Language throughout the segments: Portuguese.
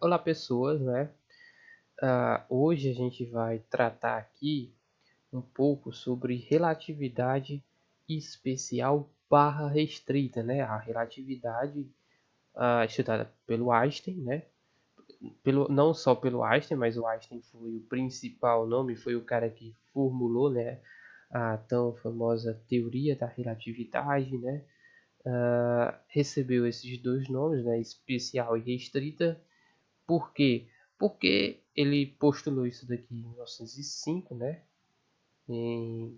Olá pessoas, né? Hoje a gente vai tratar aqui um pouco sobre relatividade especial barra restrita, né? A relatividade estudada pelo Einstein, né? Não só pelo Einstein, mas o Einstein foi o principal nome, foi o cara que formulou, né? A tão famosa teoria da relatividade, né? Recebeu esses dois nomes, né? Especial e restrita. Por quê? Porque ele postulou isso daqui em 1905, né? Em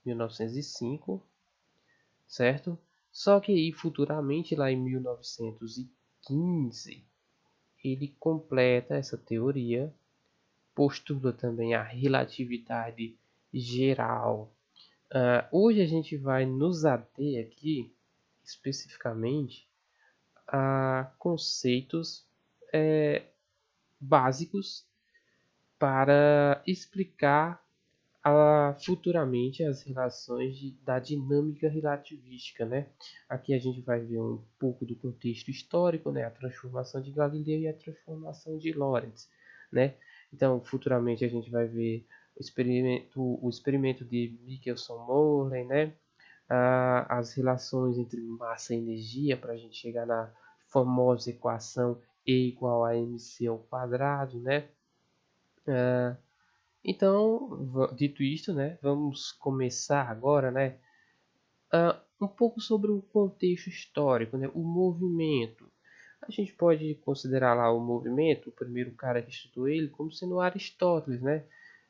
1905, certo? Só que aí futuramente, lá em 1915, ele completa essa teoria, postula também a relatividade geral. Hoje a gente vai nos ater aqui especificamente a conceitos básicos para explicar futuramente as relações da dinâmica relativística, né? Aqui a gente vai ver um pouco do contexto histórico, né? A transformação de Galileu e a transformação de Lorentz, né? Então, futuramente a gente vai ver o experimento de Michelson-Morley, né? As relações entre massa e energia para a gente chegar na famosa equação E igual a mc ao quadrado, né? Então, dito isto, né, vamos começar agora, né, um pouco sobre o contexto histórico, né, o movimento. A gente pode considerar lá o movimento, o primeiro cara que estudou ele, como sendo Aristóteles, né?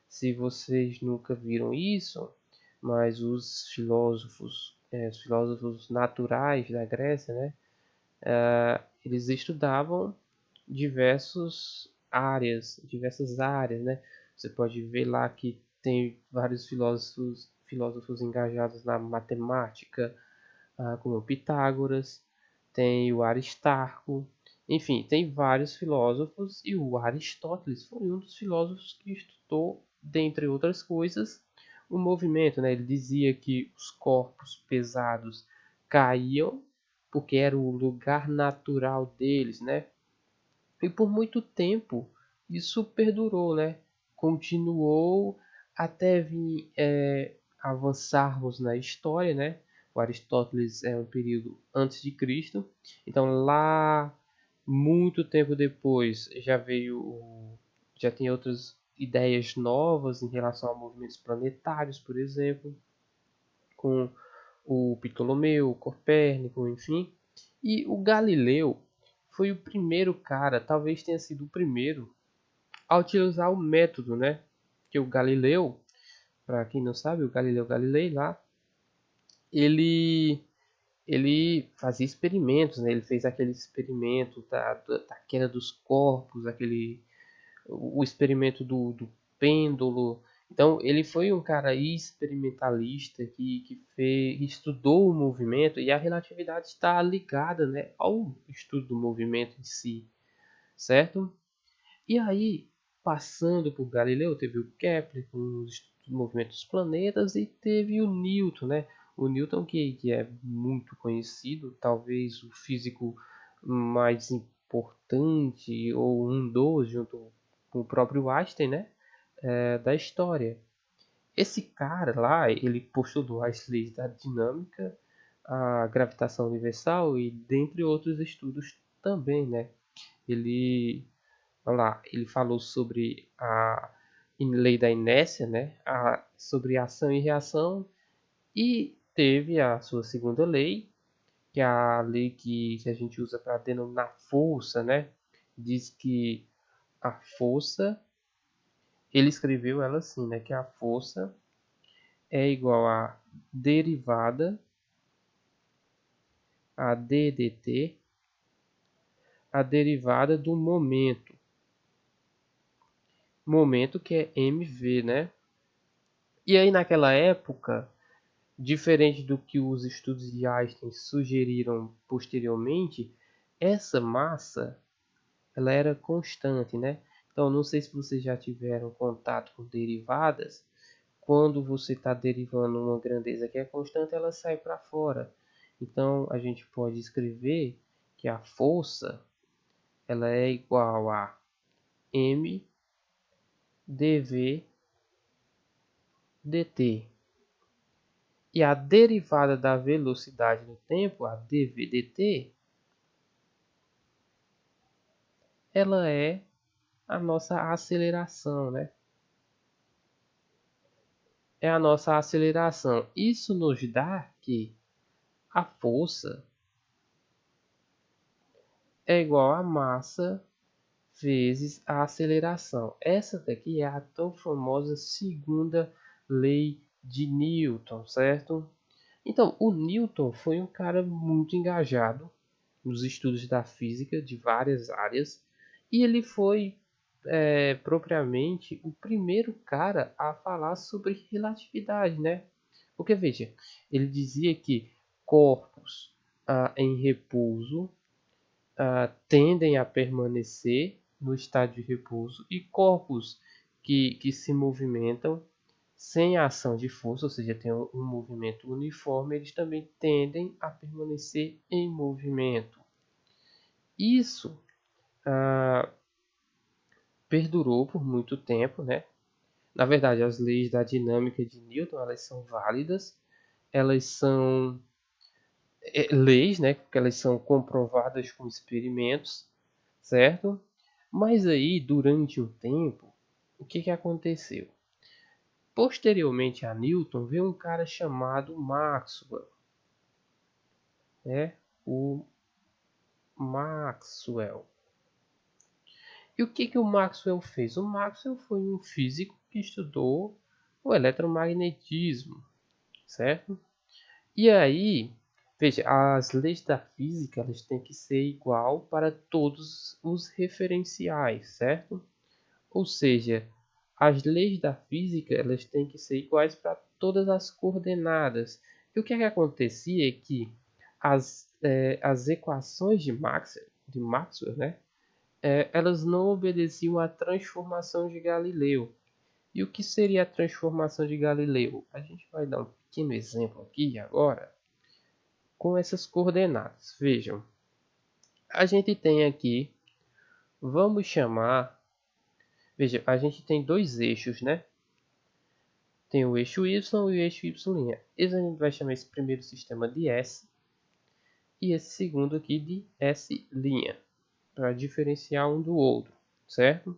Se vocês nunca viram isso, mas os filósofos naturais da Grécia, né, eles estudavam diversas áreas, né? Você pode ver lá que tem vários filósofos engajados na matemática, como Pitágoras, tem o Aristarco, enfim, tem vários filósofos e o Aristóteles foi um dos filósofos que estudou, dentre outras coisas, o movimento, né? Ele dizia que os corpos pesados caíam porque era o lugar natural deles, né? E por muito tempo isso perdurou, né? Continuou até vir avançarmos na história, né? O Aristóteles é um período antes de Cristo, então lá muito tempo depois já tem outras ideias novas em relação a movimentos planetários, por exemplo, com o Ptolomeu, o Copérnico, enfim. E o Galileu foi o primeiro cara, talvez tenha sido o primeiro, a utilizar o método, né? Que o Galileu, para quem não sabe, o Galileu Galilei lá, ele ele fazia experimentos, né? Ele fez aquele experimento da queda dos corpos, o experimento do pêndulo. Então, ele foi um cara experimentalista estudou o movimento e a relatividade está ligada, né, ao estudo do movimento em si, certo? E aí, passando por Galileu, teve o Kepler com os movimentos dos planetas e teve o Newton, né? O Newton que é muito conhecido, talvez o físico mais importante ou um dos, junto com o próprio Einstein, né? Da história. Esse cara lá, ele postulou as leis da dinâmica, a gravitação universal e dentre outros estudos também, né? Ele lá, ele falou sobre a lei da inércia, né? Sobre ação e reação, e teve a sua segunda lei, que é a lei que a gente usa para denominar força, né? Diz que a força, ele escreveu ela assim, né? Que a força é igual a derivada, a d dt, a derivada do momento que é mv, né? E aí naquela época, diferente do que os estudos de Einstein sugeriram posteriormente, essa massa ela era constante, né? Então, não sei se vocês já tiveram contato com derivadas. Quando você está derivando uma grandeza que é constante, ela sai para fora. Então, a gente pode escrever que a força ela é igual a m dv dt. E a derivada da velocidade no tempo, a dv dt, ela é a nossa aceleração, né? É a nossa aceleração. Isso nos dá que a força é igual a massa vezes a aceleração. Essa daqui é a tão famosa segunda lei de Newton, certo? Então, o Newton foi um cara muito engajado nos estudos da física de várias áreas e ele foi propriamente o primeiro cara a falar sobre relatividade, né? Porque veja, ele dizia que corpos em repouso tendem a permanecer no estado de repouso e corpos que se movimentam sem a ação de força, ou seja, tem um movimento uniforme, eles também tendem a permanecer em movimento. Isso perdurou por muito tempo, né? Na verdade, as leis da dinâmica de Newton, elas são válidas, elas são leis, né? Porque elas são comprovadas com experimentos, certo? Mas aí, durante um tempo, o que aconteceu? Posteriormente a Newton, veio um cara chamado Maxwell, né? O Maxwell. E o que o Maxwell fez? O Maxwell foi um físico que estudou o eletromagnetismo, certo? E aí, veja, as leis da física elas têm que ser igual para todos os referenciais, certo? Ou seja, as leis da física elas têm que ser iguais para todas as coordenadas. E o que acontecia é que as equações de Maxwell, né, elas não obedeciam à transformação de Galileu. E o que seria a transformação de Galileu? A gente vai dar um pequeno exemplo aqui agora com essas coordenadas. Vejam, a gente tem aqui, vamos chamar, veja, a gente tem dois ', né? Tem o eixo y e o eixo y'. Esse a gente vai chamar esse primeiro sistema de S e esse segundo aqui de S', para diferenciar um do outro, certo?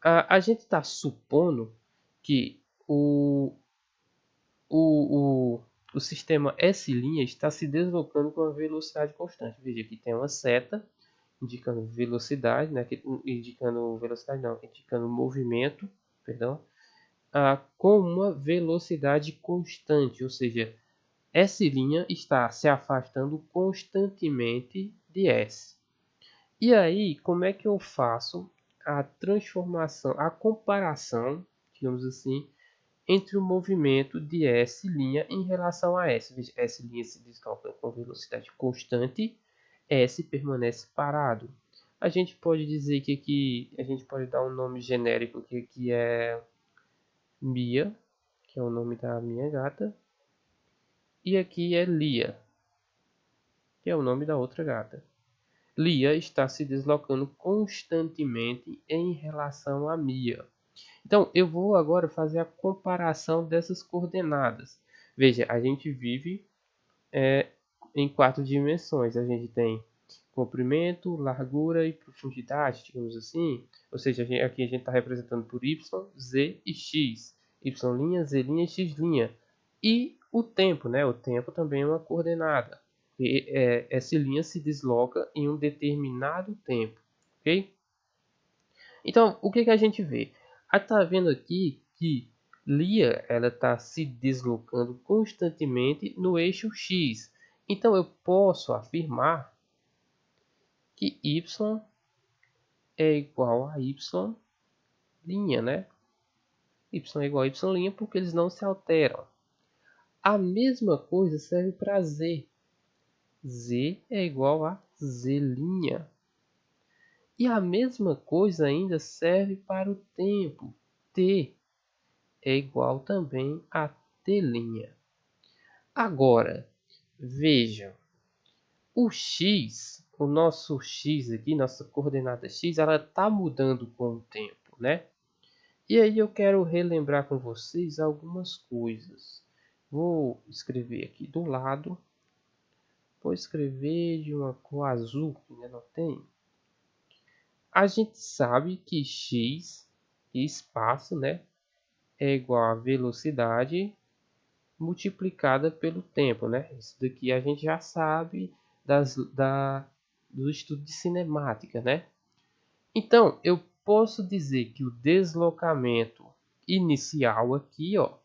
A gente está supondo que o, o sistema S' está se deslocando com uma velocidade constante. Veja que tem uma seta indicando velocidade, né? Indicando velocidade não, indicando movimento, perdão, com uma velocidade constante, ou seja, S' está se afastando constantemente de S. E aí, como é que eu faço a transformação, a comparação, digamos assim, entre o movimento de S' em relação a S? Veja, S' se desloca com velocidade constante, S permanece parado. A gente pode dizer que aqui, a gente pode dar um nome genérico que aqui é Mia, que é o nome da minha gata, e aqui é Lia, que é o nome da outra gata. Lia está se deslocando constantemente em relação a Mia. Então, eu vou agora fazer a comparação dessas coordenadas. Veja, a gente vive em 4 dimensões. A gente tem comprimento, largura e profundidade, digamos assim. Ou seja, aqui a gente está representando por y, z e x. Y', z', x'. E o tempo, né? O tempo também é uma coordenada. Essa linha se desloca em um determinado tempo, ok? Então, o que a gente vê? Está vendo aqui que Lia ela está se deslocando constantemente no eixo x. Então, eu posso afirmar que y é igual a y', né? Y é igual a y' porque eles não se alteram. A mesma coisa serve para z. Z é igual a z'. E a mesma coisa ainda serve para o tempo. T é igual também a t'. Agora, vejam, o x, o nosso x aqui, nossa coordenada x, ela está mudando com o tempo, né? E aí eu quero relembrar com vocês algumas coisas. Vou escrever aqui do lado. Vou escrever de uma cor azul, que ainda não tem. A gente sabe que x, espaço, né, é igual a velocidade multiplicada pelo tempo, né? Isso daqui a gente já sabe do estudo de cinemática, né? Então, eu posso dizer que o deslocamento inicial aqui, ó,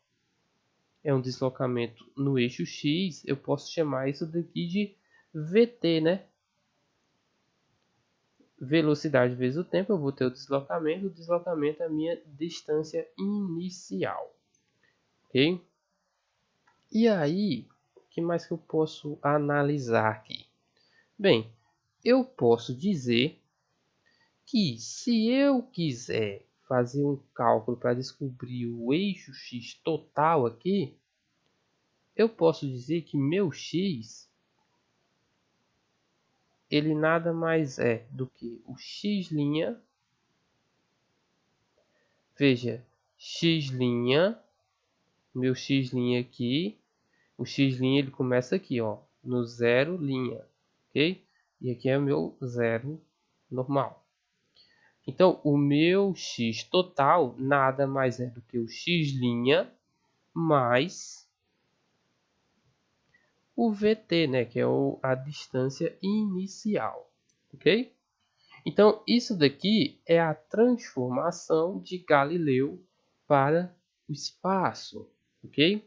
é um deslocamento no eixo X. Eu posso chamar isso daqui de VT, né? Velocidade vezes o tempo, eu vou ter o deslocamento é a minha distância inicial, ok? E aí, o que mais que eu posso analisar aqui? Bem, eu posso dizer que se eu quiser fazer um cálculo para descobrir o eixo X total aqui, eu posso dizer que meu X, ele nada mais é do que o X'. Veja, X', meu X' aqui, o X' ele começa aqui, ó, no 0', ok? E aqui é o meu zero normal. Então, o meu X total nada mais é do que o X' mais o VT, né, que é a distância inicial, ok? Então, isso daqui é a transformação de Galileu para o espaço, ok?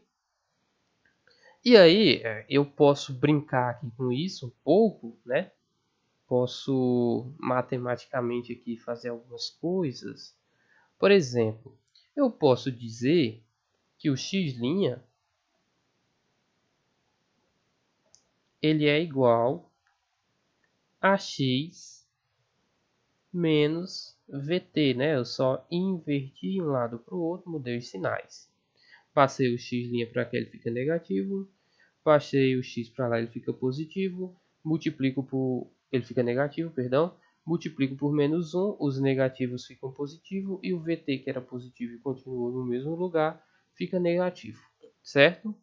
E aí, eu posso brincar aqui com isso um pouco, né? Posso matematicamente aqui fazer algumas coisas. Por exemplo, eu posso dizer que o x' ele é igual a x menos VT, né? Eu só inverti de um lado para o outro, mudei os sinais. Passei o x' para cá, ele fica negativo. Passei o x para lá, ele fica positivo. Multiplico por... ele fica negativo, perdão. Multiplico por menos 1, os negativos ficam positivos. E o VT, que era positivo e continuou no mesmo lugar, fica negativo, certo?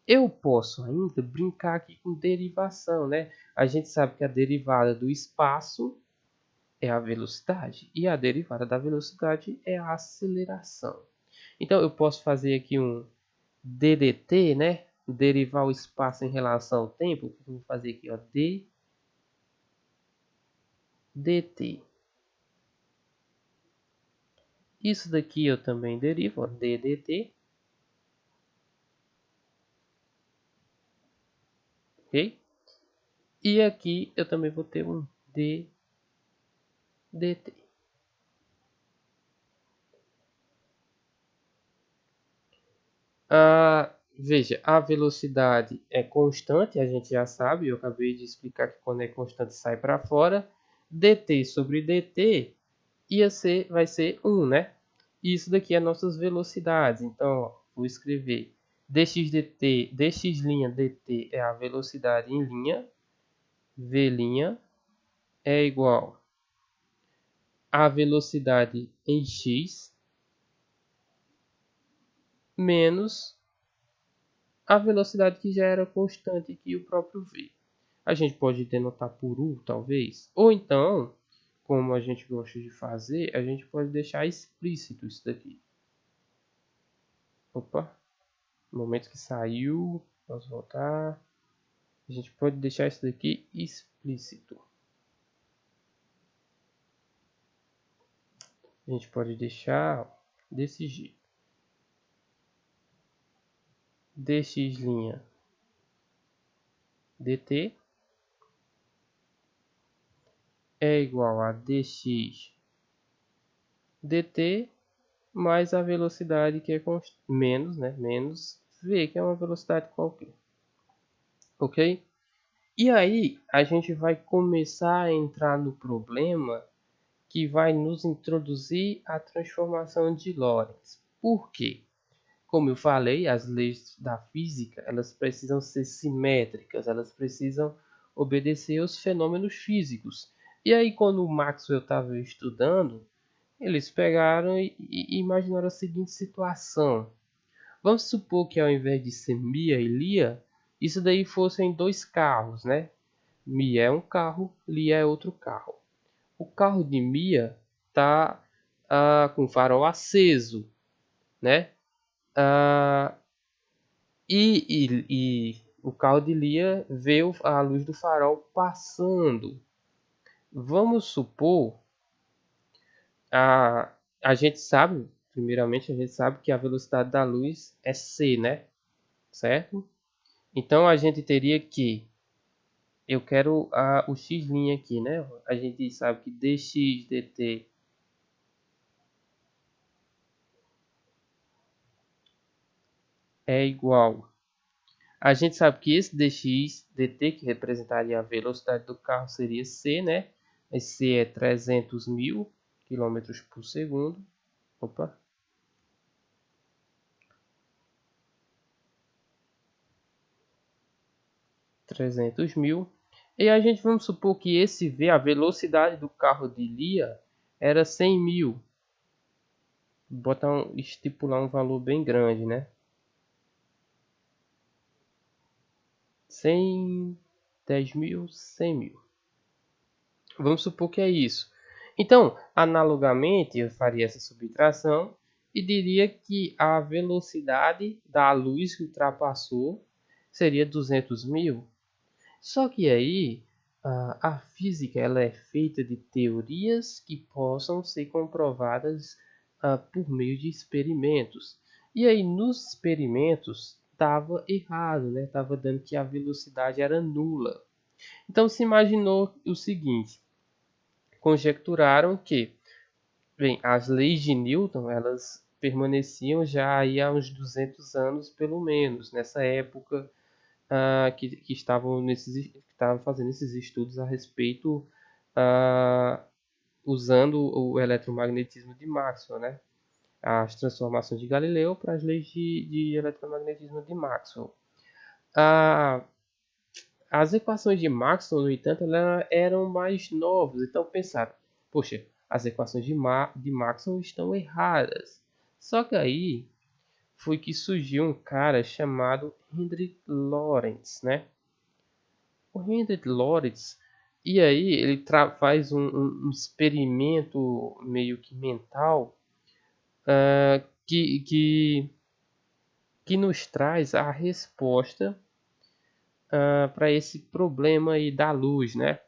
Eu posso ainda brincar aqui com derivação, né? A gente sabe que a derivada do espaço é a velocidade. E a derivada da velocidade é a aceleração. Então, eu posso fazer aqui um DDT, né? Derivar o espaço em relação ao tempo. Eu vou fazer aqui, ó, DDT. Isso daqui eu também derivo, ó, DDT. Ok? E aqui eu também vou ter um DDT. Veja, a velocidade é constante, a gente já sabe, eu acabei de explicar que quando é constante sai para fora. dt sobre dt vai ser 1, né? E isso daqui é nossas velocidades. Então, ó, vou escrever dx dt é a velocidade em linha, v' é igual a velocidade em x menos a velocidade que já era constante aqui, o próprio v. A gente pode denotar por u, talvez. Ou então, como a gente gosta de fazer, a gente pode deixar explícito isso daqui. Opa, no momento que saiu, vamos voltar. A gente pode deixar isso daqui explícito. A gente pode deixar desse jeito. dx' dt é igual a dx dt mais a velocidade que é menos, né? Menos v, que é uma velocidade qualquer. Ok? E aí a gente vai começar a entrar no problema que vai nos introduzir a transformação de Lorentz. Por quê? Como eu falei, as leis da física, elas precisam ser simétricas, elas precisam obedecer aos fenômenos físicos. E aí, quando o Maxwell estava estudando, eles pegaram e imaginaram a seguinte situação. Vamos supor que ao invés de ser Mia e Lia, isso daí fossem dois carros, né? Mia é um carro, Lia é outro carro. O carro de Mia tá com o farol aceso, né? Ah, e o carro de Lia vê a luz do farol passando. Vamos supor, a, a gente sabe, primeiramente a gente sabe que a velocidade da luz é c, né? Certo? Então a gente teria que, eu quero o x' aqui, né? A gente sabe que dx dt é igual. A gente sabe que esse dx dt, que representaria a velocidade do carro, seria c, né? Esse c é 300.000 km por segundo. Opa. 300.000. E a gente vamos supor que esse v, a velocidade do carro de Lia, era 100.000. Estipular um valor bem grande, né? 100, 10.000, 100.000. Vamos supor que é isso. Então, analogamente, eu faria essa subtração e diria que a velocidade da luz que ultrapassou seria 200.000. Só que aí a física ela é feita de teorias que possam ser comprovadas por meio de experimentos. E aí nos experimentos estava errado, né? Estava dando que a velocidade era nula. Então se imaginou o seguinte: conjecturaram que, bem, as leis de Newton elas permaneciam já aí há uns 200 anos pelo menos nessa época que estavam fazendo esses estudos a respeito, usando o eletromagnetismo de Maxwell, né? As transformações de Galileu para as leis de eletromagnetismo de Maxwell. As equações de Maxwell, no entanto, elas eram mais novas, então pensaram, poxa, as equações de Maxwell estão erradas. Só que aí foi que surgiu um cara chamado Hendrik Lorentz, né? O Hendrik Lorentz, e aí ele faz um experimento meio que mental uh, que, que, que nos traz a resposta para esse problema aí da luz, né?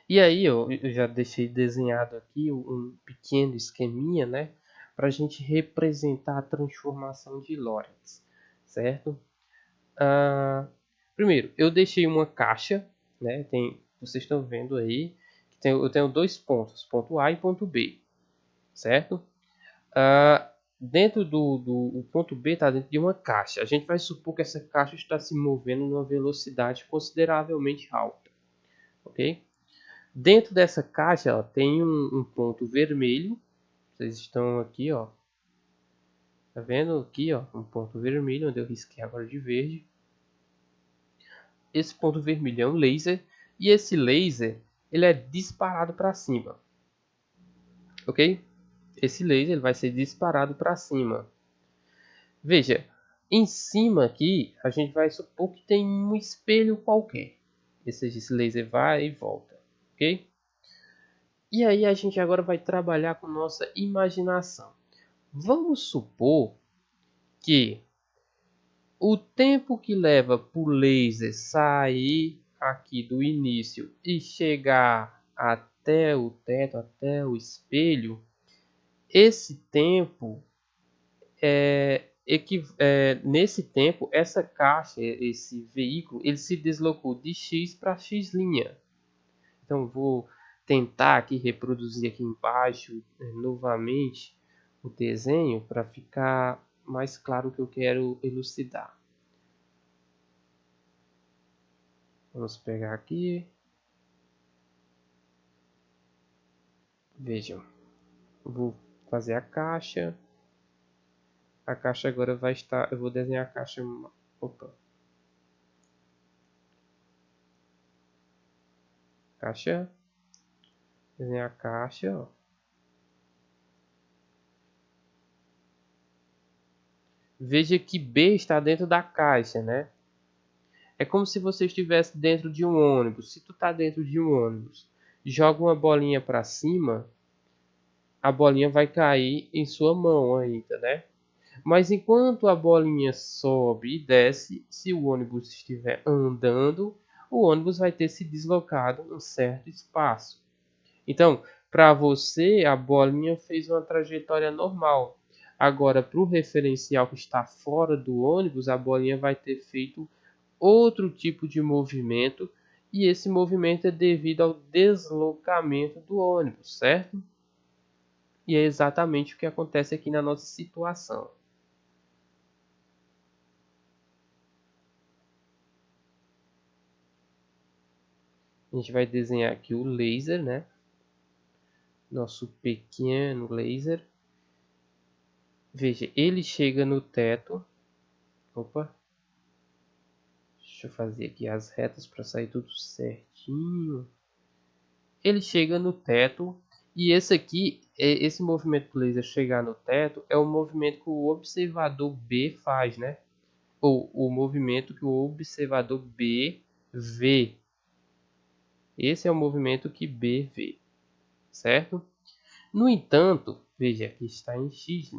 E aí eu já deixei desenhado aqui um pequeno esqueminha, né? Para a gente representar a transformação de Lorentz, certo? Primeiro, eu deixei uma caixa, né? Vocês estão vendo aí que eu tenho dois pontos, ponto A e ponto B, certo? Dentro o ponto B está dentro de uma caixa. A gente vai supor que essa caixa está se movendo numa velocidade consideravelmente alta, ok? Dentro dessa caixa ó, tem um ponto vermelho. Vocês estão aqui, ó. Tá vendo aqui, ó, um ponto vermelho onde eu risquei agora de verde. Esse ponto vermelho é um laser e esse laser ele é disparado para cima, ok? Esse laser ele vai ser disparado para cima. Veja, em cima aqui a gente vai supor que tem um espelho qualquer. Esse laser vai e volta, ok? E aí a gente agora vai trabalhar com nossa imaginação. Vamos supor que o tempo que leva para o laser sair aqui do início e chegar até o teto, até o espelho, esse tempo nesse tempo essa caixa, esse veículo, ele se deslocou de x para x'. Então vou tentar aqui reproduzir aqui embaixo novamente o desenho para ficar mais claro o que eu quero elucidar. Vamos pegar aqui. Vejam, vou fazer a caixa. A caixa agora vai estar. Eu vou desenhar a caixa. Opa. Caixa. Desenhar a caixa, ó. Veja que B está dentro da caixa, né? É como se você estivesse dentro de um ônibus. Se tu está dentro de um ônibus, joga uma bolinha para cima, a bolinha vai cair em sua mão ainda, né? Mas enquanto a bolinha sobe e desce, se o ônibus estiver andando, o ônibus vai ter se deslocado um certo espaço. Então, para você, a bolinha fez uma trajetória normal. Agora, para o referencial que está fora do ônibus, a bolinha vai ter feito outro tipo de movimento, e esse movimento é devido ao deslocamento do ônibus, certo? E é exatamente o que acontece aqui na nossa situação. A gente vai desenhar aqui o laser, né? Nosso pequeno laser. Veja, ele chega no teto. Opa. Deixa eu fazer aqui as retas para sair tudo certinho. Ele chega no teto. E esse aqui, esse movimento do laser chegar no teto, é o movimento que o observador B faz, né? Ou o movimento que o observador B vê. Esse é o movimento que B vê, certo? No entanto, veja, aqui está em X'.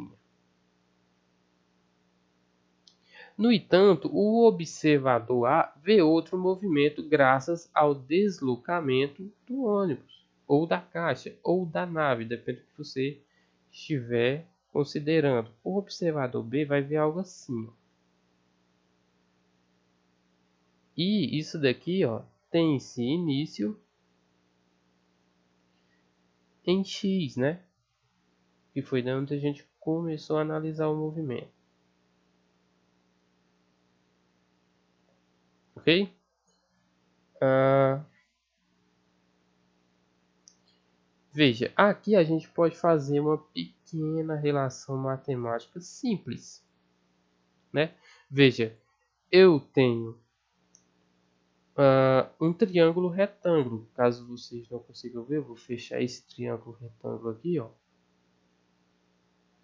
No entanto, o observador A vê outro movimento graças ao deslocamento do ônibus, ou da caixa, ou da nave, depende do que você estiver considerando. O observador B vai ver algo assim, ó. E isso daqui, ó, tem esse início em X, né? Que foi da onde a gente começou a analisar o movimento. Ok? Veja, aqui a gente pode fazer uma pequena relação matemática simples, né? Veja, eu tenho um triângulo retângulo. Caso vocês não consigam ver, eu vou fechar esse triângulo retângulo aqui, ó.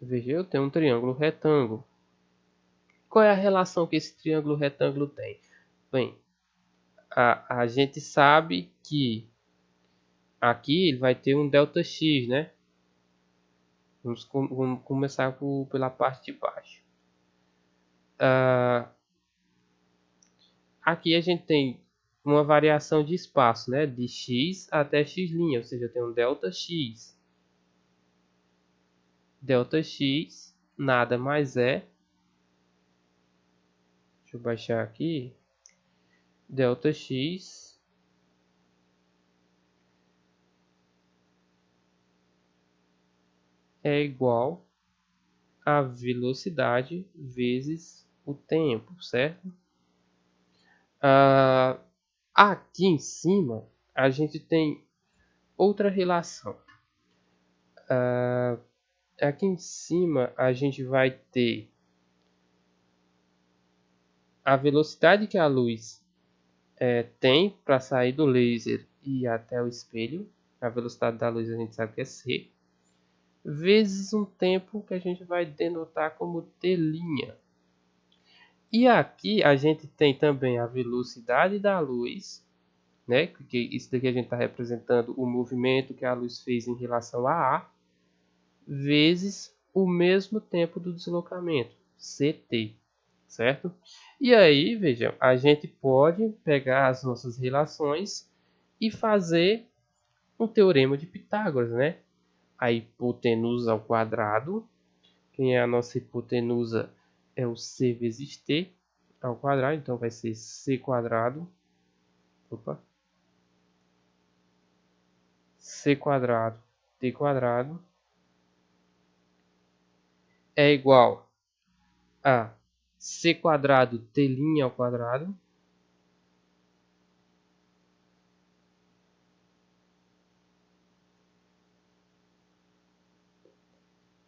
Veja, eu tenho um triângulo retângulo. Qual é a relação que esse triângulo retângulo tem? Bem, a gente sabe que aqui ele vai ter um ΔX, né? Vamos começar pela parte de baixo. Aqui a gente tem uma variação de espaço, né? De x até x', ou seja, tem um ΔX. ΔX nada mais é... Deixa eu baixar aqui. ΔX é igual a velocidade vezes o tempo, certo? Aqui em cima a gente tem outra relação. Aqui em cima a gente vai ter a velocidade que a luz tem para sair do laser e ir até o espelho. A velocidade da luz a gente sabe que é c, vezes um tempo que a gente vai denotar como t'. E aqui a gente tem também a velocidade da luz, né? Porque isso daqui a gente está representando o movimento que a luz fez em relação a A, vezes o mesmo tempo do deslocamento, ct, certo? E aí, vejam, a gente pode pegar as nossas relações e fazer um teorema de Pitágoras, né? A hipotenusa ao quadrado, quem é a nossa hipotenusa é o c vezes t ao quadrado, então vai ser c quadrado, c quadrado, t quadrado é igual a c quadrado t' ao quadrado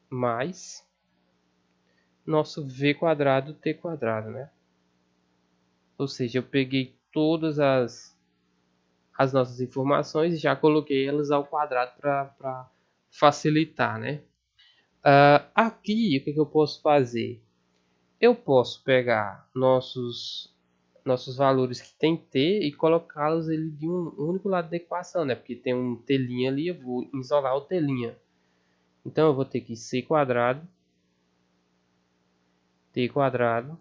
mais nosso v quadrado t quadrado, né? Ou seja, eu peguei todas as as nossas informações e já coloquei elas ao quadrado para facilitar, né? Aqui, o que eu posso fazer? Eu posso pegar nossos valores que tem t e colocá-los de um único lado da equação, né? Porque tem um telinha ali, eu vou isolar o telinha. Então eu vou ter que c quadrado, t quadrado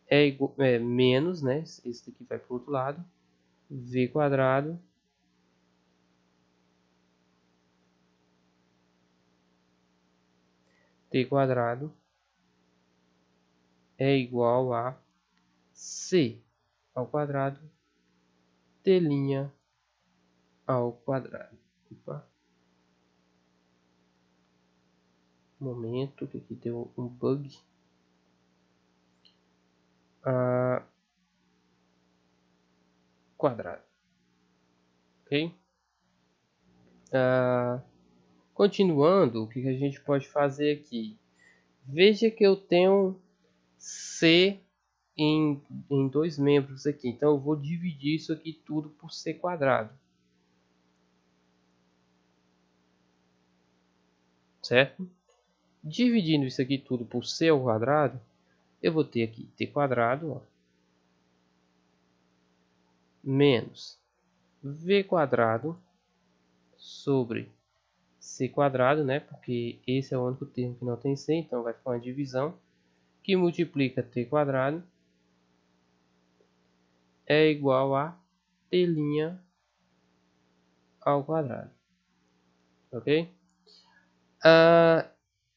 é menos, né? Esse daqui vai para o outro lado, v quadrado t quadrado é igual a c ao quadrado t' ao quadrado. Opa. Um momento que aqui deu um bug. Quadrado. Ok? Continuando, o que a gente pode fazer aqui? Veja que eu tenho c em dois membros aqui. Então eu vou dividir isso aqui tudo por c quadrado. Certo? Dividindo isso aqui tudo por c ao quadrado, eu vou ter aqui t quadrado, ó, menos v quadrado sobre c quadrado, né? Porque esse é o único termo que não tem c, então vai ficar uma divisão que multiplica t quadrado é igual a t' ao quadrado, ok?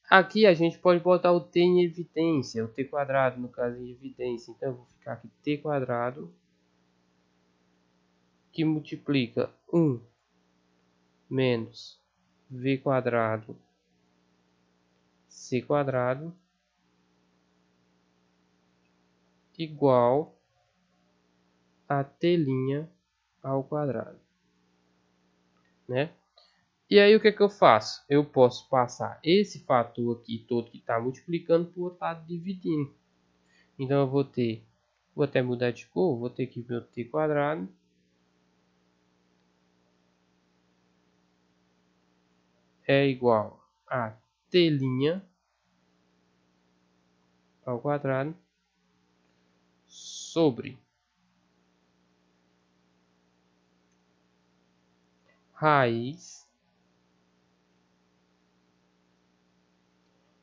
Aqui a gente pode botar o t em evidência, o t quadrado no caso em evidência, então eu vou ficar aqui t quadrado que multiplica 1 menos v quadrado c quadrado igual a t' ao quadrado, né? E aí o que eu faço? Eu posso passar esse fator aqui todo que está multiplicando por outro lado dividindo. Então eu vou até mudar de cor, vou ter que meu t quadrado é igual a t' ao quadrado sobre raiz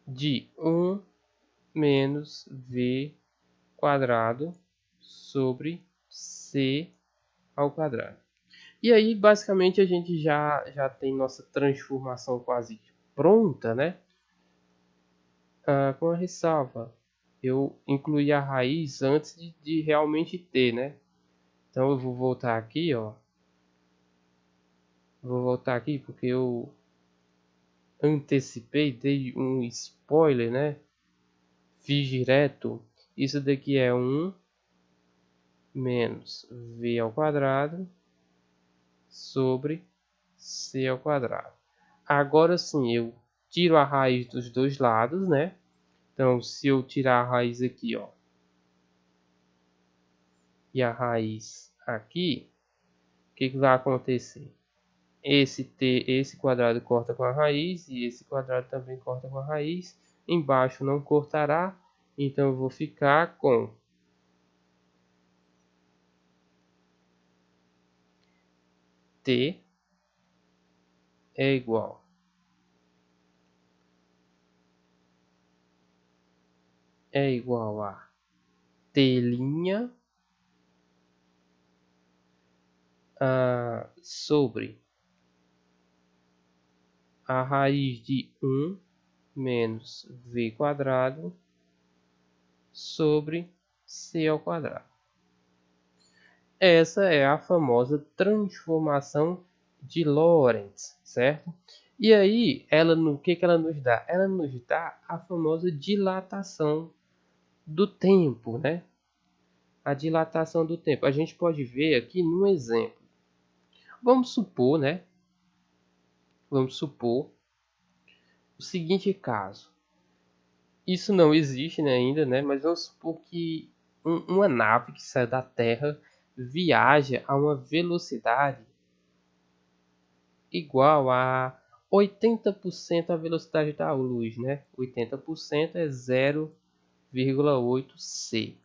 de 1 menos v quadrado sobre c ao quadrado. E aí, basicamente, a gente já tem nossa transformação quase pronta, né? Com a ressalva, eu incluí a raiz antes de realmente ter, né? Então eu vou voltar aqui, ó. Vou voltar aqui porque eu antecipei, dei um spoiler, né? Fiz direto. Isso daqui é 1 menos v ao quadrado sobre c ao quadrado. Agora sim, eu tiro a raiz dos dois lados, né? Então, se eu tirar a raiz aqui, ó, e a raiz aqui, o que vai acontecer? Esse quadrado corta com a raiz e esse quadrado também corta com a raiz. Embaixo não cortará, então eu vou ficar com t é igual a t' sobre a raiz de 1 menos v quadrado sobre c ao quadrado. Essa é a famosa transformação de Lorentz, certo? E aí, o que ela nos dá? Ela nos dá a famosa dilatação do tempo, né? A dilatação do tempo. A gente pode ver aqui num exemplo. Vamos supor, né? Vamos supor o seguinte caso. Isso não existe, né, ainda, né? Mas vamos supor que uma nave que sai da Terra viaja a uma velocidade igual a 80% da velocidade da luz, né? 80% é 0,8 c.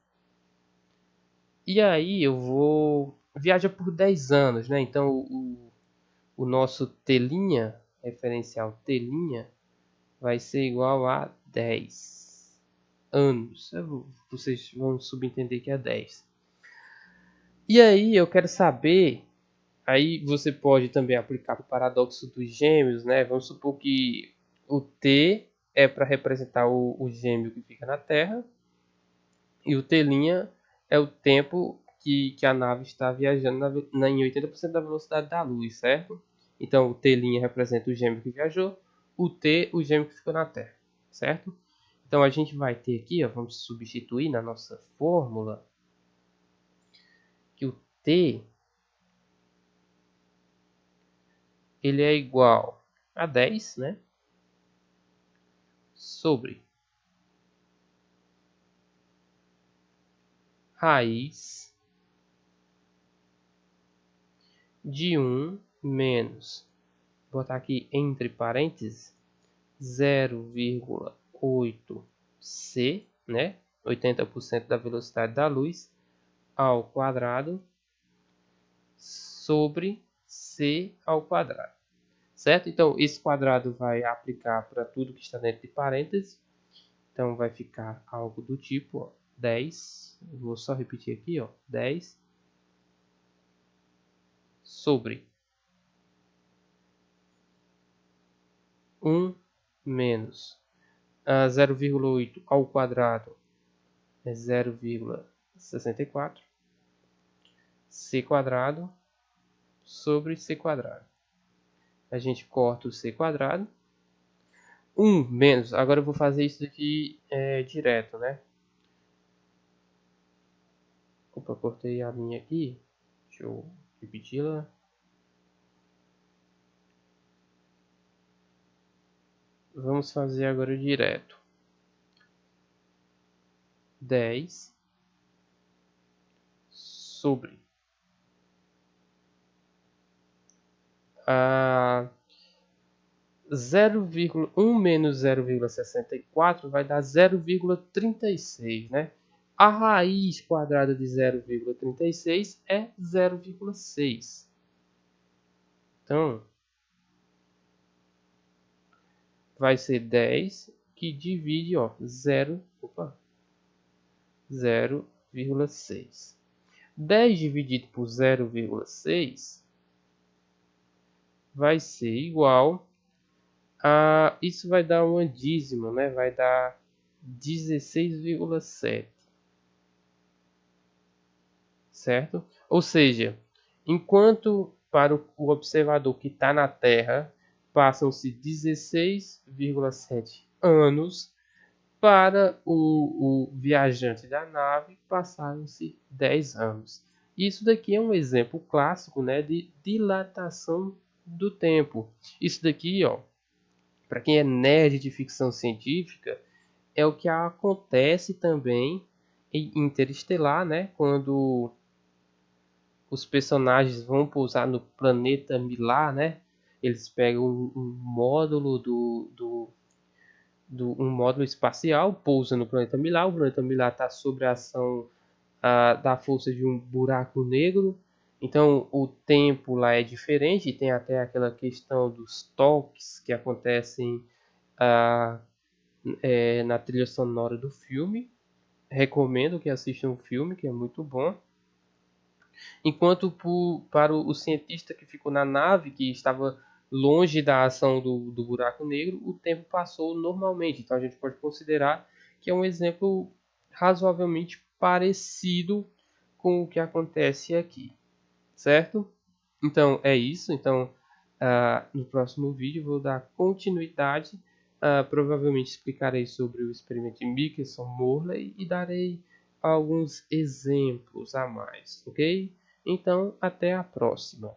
E aí eu vou viaja por 10 anos, né? Então o nosso telinha, referencial telinha, vai ser igual a 10 anos. Vocês vão subentender que é 10. E aí eu quero saber, aí você pode também aplicar o paradoxo dos gêmeos, né? Vamos supor que o T é para representar o gêmeo que fica na Terra e o T' é o tempo que a nave está viajando em 80% da velocidade da luz, certo? Então o T' representa o gêmeo que viajou, o T o gêmeo que ficou na Terra, certo? Então a gente vai ter aqui, ó, vamos substituir na nossa fórmula que o T ele é igual a 10, né? Sobre raiz de 1 menos, vou botar aqui entre parênteses, 0,8 c, né? 80% da velocidade da luz ao quadrado sobre c ao quadrado, certo? Então esse quadrado vai aplicar para tudo que está dentro de parênteses. Então vai ficar algo do tipo, ó, 10, vou só repetir aqui, ó, 10 sobre 1 menos 0,8 ao quadrado é 0,64 c quadrado sobre c quadrado. A gente corta o c quadrado. 1 menos, agora eu vou fazer isso aqui direto, né? Opa, cortei a linha aqui. Deixa eu repeti-la. Vamos fazer agora direto. 10 sobre 0,1 menos 0,64 vai dar 0,36, né? A raiz quadrada de 0,36 é 0,6. Então, vai ser 10 que divide, ó, 0,6. 10 dividido por 0,6 vai ser igual a... Isso vai dar uma dízima, né? Vai dar 16,7. Certo? Ou seja, enquanto para o observador que está na Terra passam-se 16,7 anos, para o viajante da nave passaram-se 10 anos. Isso daqui é um exemplo clássico, né, de dilatação do tempo. Isso daqui, ó, para quem é nerd de ficção científica, é o que acontece também em Interestelar, né, quando os personagens vão pousar no planeta Milá, né? Eles pegam um módulo um módulo espacial, pousa no planeta Milá. O planeta Milá está sob a ação da força de um buraco negro. Então o tempo lá é diferente. Tem até aquela questão dos toques que acontecem na trilha sonora do filme. Recomendo que assistam o filme, que é muito bom. Enquanto para o cientista que ficou na nave, que estava longe da ação do buraco negro, o tempo passou normalmente. Então a gente pode considerar que é um exemplo razoavelmente parecido com o que acontece aqui, certo? Então é isso. Então no próximo vídeo vou dar continuidade. Provavelmente explicarei sobre o experimento de Michelson-Morley e darei alguns exemplos a mais, ok? Então, até a próxima.